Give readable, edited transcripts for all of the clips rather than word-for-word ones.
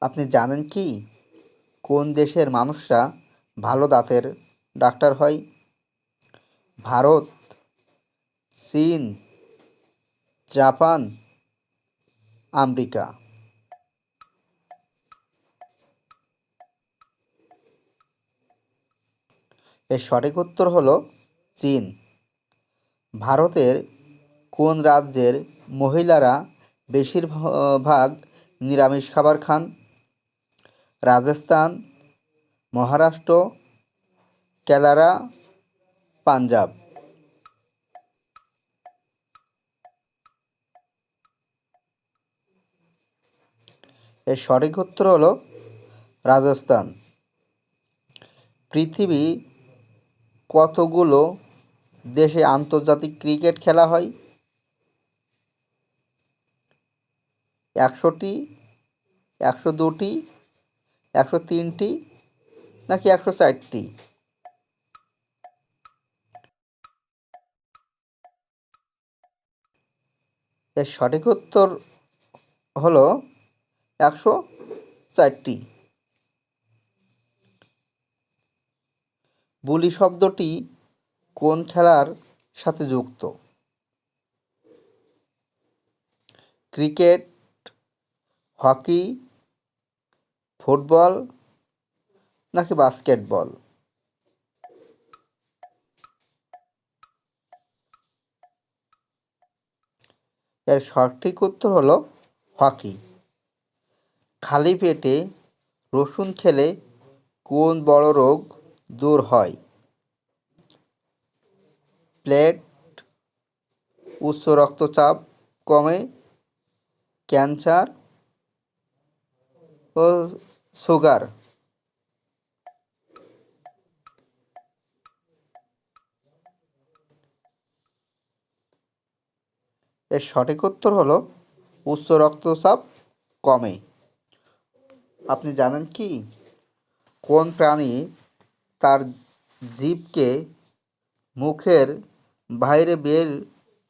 আপনি জানেন কি কোন দেশের মানুষরা ভালো দাঁতের ডাক্তার হয়? ভারত, চীন, জাপান, আমেরিকা। এর সঠিক উত্তর হলো চীন। ভারতের কোন রাজ্যের মহিলারা বেশিরভাগ নিরামিষ খাবার খান? রাজস্থান, মহারাষ্ট্র, কেরালা, পাঞ্জাব। এর সঠিক উত্তর হলো রাজস্থান। পৃথিবী কতগুলো দেশে আন্তর্জাতিক ক্রিকেট খেলা হয়? 100টি, 102টি, 103টি নাকি 104টি? এর সঠিক উত্তর হলো 104টি। বুলি শব্দটি কোন খেলার সাথে যুক্ত? ক্রিকেট, হকি, ফুটবল নাকি বাস্কেটবল? এর সঠিক উত্তর হলো হকি। খালি পেটে রসুন খেলে কোন বড় রোগ দূর হয়? প্লেট, উচ্চ রক্তচাপ কমে, ক্যান্সার ও সুগার। এর সঠিক উত্তর হলো উচ্চ রক্তচাপ কমে। আপনি জানেন কি কোন প্রাণী তার জিভকে মুখের বাইরে বের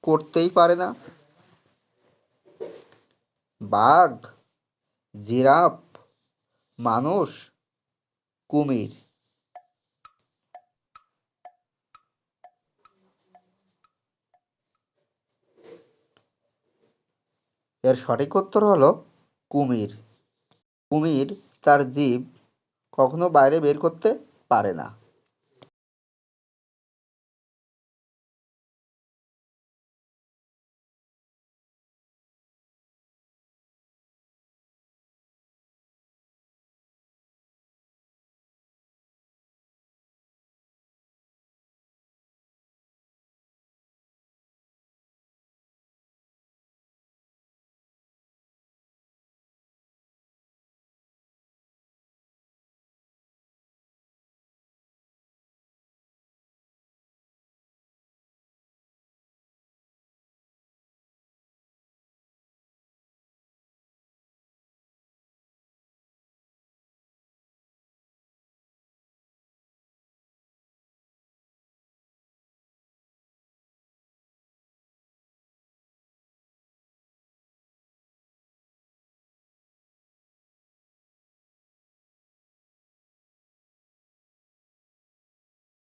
করতেই পারে না? বাঘ, জিরাফ, মানুষ, কুমির। এর সঠিক উত্তর হলো কুমির। কুমির তার জিভ কখনো বাইরে বের করতে পারে না।